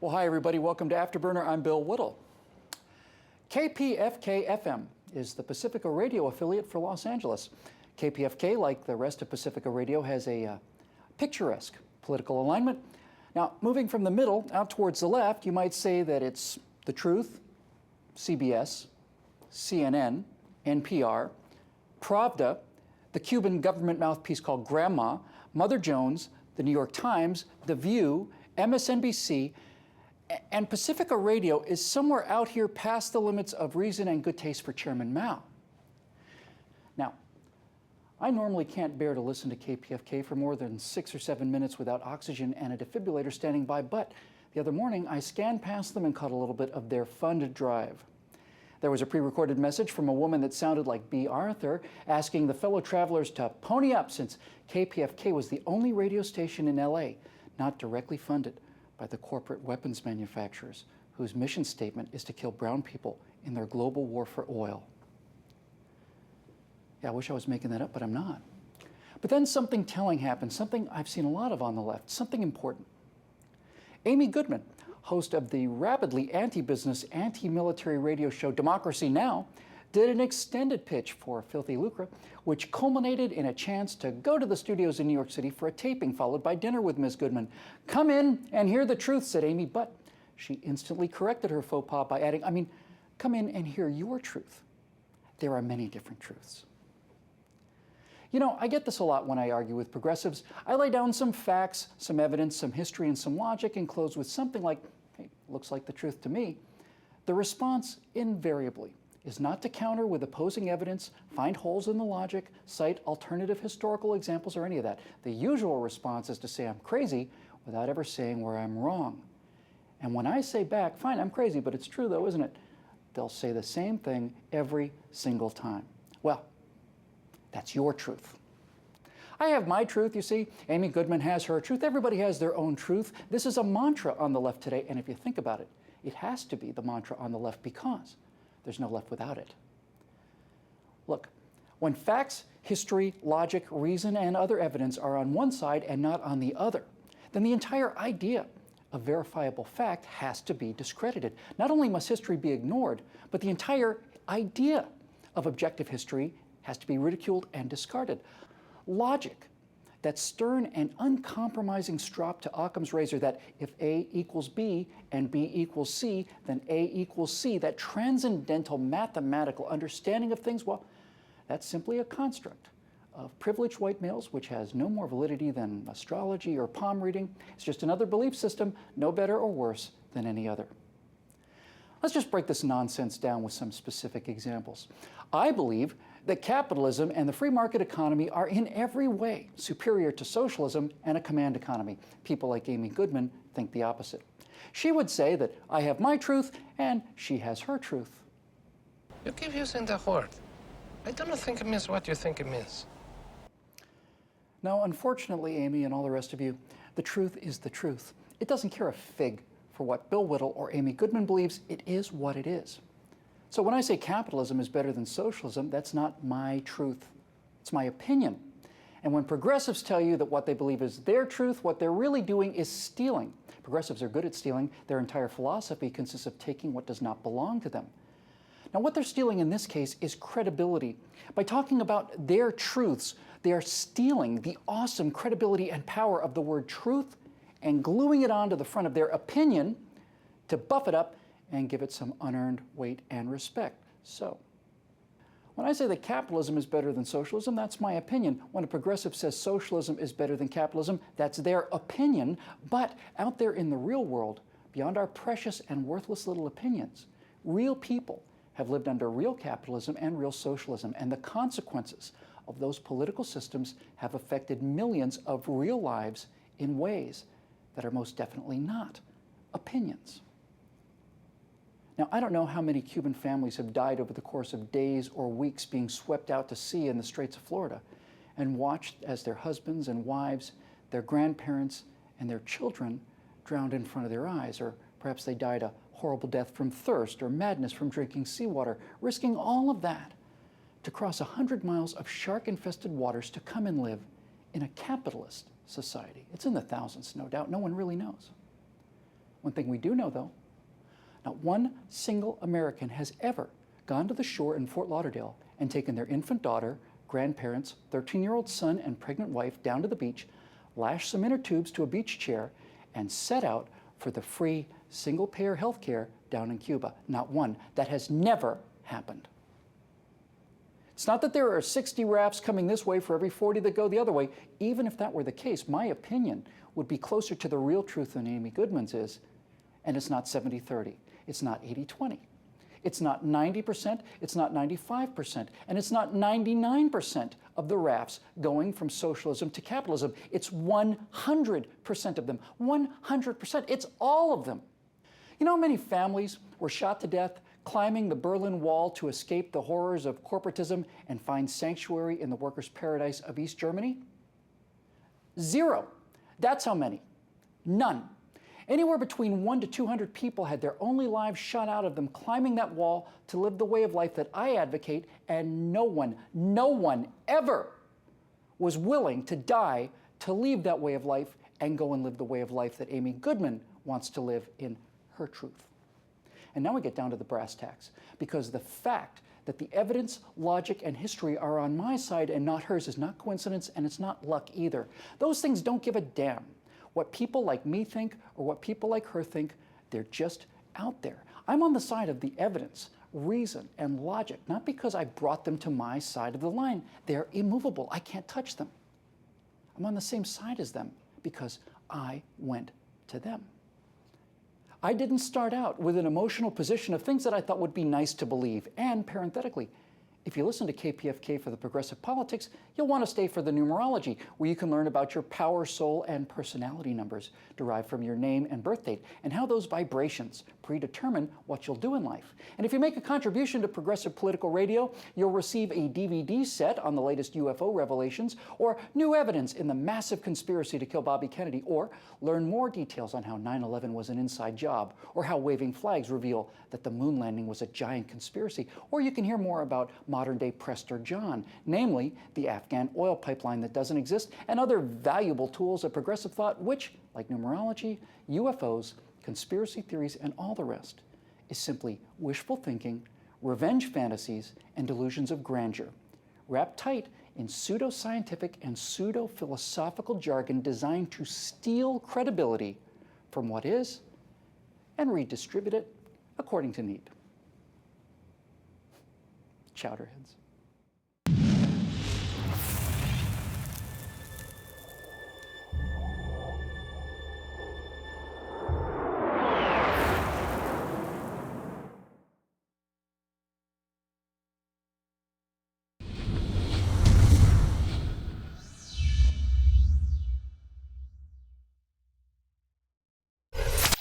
Well, hi everybody, welcome to Afterburner. I'm Bill Whittle. KPFK-FM is the Pacifica radio affiliate for Los Angeles. KPFK, like the rest of Pacifica Radio, has a picturesque political alignment. Now, moving from the middle out towards the left, you might say that it's The Truth, CBS, CNN, NPR, Pravda, the Cuban government mouthpiece called Grandma, Mother Jones, the New York Times, The View, MSNBC, and Pacifica Radio is somewhere out here past the limits of reason and good taste for Chairman Mao. Now, I normally can't bear to listen to KPFK for more than 6 or 7 minutes without oxygen and a defibrillator standing by, but the other morning I scanned past them and caught a little bit of their fund drive. There was a pre-recorded message from a woman that sounded like B. Arthur asking the fellow travelers to pony up since KPFK was the only radio station in LA not directly funded by the corporate weapons manufacturers whose mission statement is to kill brown people in their global war for oil. Yeah, I wish I was making that up, but I'm not. But then something telling happened, something I've seen a lot of on the left, something important. Amy Goodman, host of the rapidly anti-business, anti-military radio show Democracy Now!, did an extended pitch for Filthy Lucre, which culminated in a chance to go to the studios in New York City for a taping, followed by dinner with Ms. Goodman. "Come in and hear the truth," said Amy, but she instantly corrected her faux pas by adding, come in and hear your truth. There are many different truths. You know, I get this a lot when I argue with progressives. I lay down some facts, some evidence, some history, and some logic, and close with something like, hey, looks like the truth to me. The response, invariably, is not to counter with opposing evidence, find holes in the logic, cite alternative historical examples, or any of that. The usual response is to say I'm crazy without ever saying where I'm wrong. And when I say back, fine, I'm crazy, but it's true though, isn't it? They'll say the same thing every single time. Well, that's your truth. I have my truth, you see. Amy Goodman has her truth. Everybody has their own truth. This is a mantra on the left today, and if you think about it, it has to be the mantra on the left because there's no left without it. Look, when facts, history, logic, reason, and other evidence are on one side and not on the other, then the entire idea of verifiable fact has to be discredited. Not only must history be ignored, but the entire idea of objective history has to be ridiculed and discarded. Logic, that stern and uncompromising strop to Occam's razor that if A equals B and B equals C, then A equals C, that transcendental mathematical understanding of things, well, that's simply a construct of privileged white males, which has no more validity than astrology or palm reading. It's just another belief system, no better or worse than any other. Let's just break this nonsense down with some specific examples. I believe that capitalism and the free market economy are in every way superior to socialism and a command economy. People like Amy Goodman think the opposite. She would say that I have my truth and she has her truth. You keep using the word. I don't think it means what you think it means. No, unfortunately, Amy and all the rest of you, the truth is the truth. It doesn't care a fig for what Bill Whittle or Amy Goodman believes. It is what it is. So when I say capitalism is better than socialism, that's not my truth. It's my opinion. And when progressives tell you that what they believe is their truth, what they're really doing is stealing. Progressives are good at stealing. Their entire philosophy consists of taking what does not belong to them. Now, what they're stealing in this case is credibility. By talking about their truths, they are stealing the awesome credibility and power of the word truth and gluing it onto the front of their opinion to buff it up and give it some unearned weight and respect. So, when I say that capitalism is better than socialism, that's my opinion. When a progressive says socialism is better than capitalism, that's their opinion. But out there in the real world, beyond our precious and worthless little opinions, real people have lived under real capitalism and real socialism, and the consequences of those political systems have affected millions of real lives in ways that are most definitely not opinions. Now, I don't know how many Cuban families have died over the course of days or weeks being swept out to sea in the Straits of Florida and watched as their husbands and wives, their grandparents, and their children drowned in front of their eyes, or perhaps they died a horrible death from thirst or madness from drinking seawater, risking all of that to cross 100 miles of shark-infested waters to come and live in a capitalist society. It's in the thousands, no doubt. No one really knows. One thing we do know, though, not one single American has ever gone to the shore in Fort Lauderdale and taken their infant daughter, grandparents, 13-year-old son, and pregnant wife down to the beach, lashed some inner tubes to a beach chair, and set out for the free single-payer health care down in Cuba. Not one. That has never happened. It's not that there are 60 rafts coming this way for every 40 that go the other way. Even if that were the case, my opinion would be closer to the real truth than Amy Goodman's is. And it's not 70-30. It's not 80-20. It's not 90%, it's not 95%, and it's not 99% of the rafts going from socialism to capitalism. It's 100% of them. 100%. It's all of them. You know how many families were shot to death climbing the Berlin Wall to escape the horrors of corporatism and find sanctuary in the workers' paradise of East Germany? 0. That's how many. None. Anywhere between 1 to 200 people had their only lives shot out of them climbing that wall to live the way of life that I advocate, and no one ever was willing to die to leave that way of life and go and live the way of life that Amy Goodman wants to live in her truth. And now we get down to the brass tacks, because the fact that the evidence, logic, and history are on my side and not hers is not coincidence, and it's not luck either. Those things don't give a damn what people like me think or what people like her think. They're just out there. I'm on the side of the evidence, reason, and logic, not because I brought them to my side of the line. They're immovable. I can't touch them. I'm on the same side as them because I went to them. I didn't start out with an emotional position of things that I thought would be nice to believe. And parenthetically, if you listen to KPFK for the progressive politics, you'll want to stay for the numerology, where you can learn about your power, soul, and personality numbers derived from your name and birth date, and how those vibrations predetermine what you'll do in life. And if you make a contribution to Progressive Political Radio, you'll receive a DVD set on the latest UFO revelations, or new evidence in the massive conspiracy to kill Bobby Kennedy, or learn more details on how 9/11 was an inside job, or how waving flags reveal that the moon landing was a giant conspiracy, or you can hear more about modern-day Prester John, namely the Afghan oil pipeline that doesn't exist, and other valuable tools of progressive thought, which, like numerology, UFOs, conspiracy theories, and all the rest, is simply wishful thinking, revenge fantasies, and delusions of grandeur, wrapped tight in pseudo-scientific and pseudo-philosophical jargon designed to steal credibility from what is and redistribute it according to need. Chowderheads.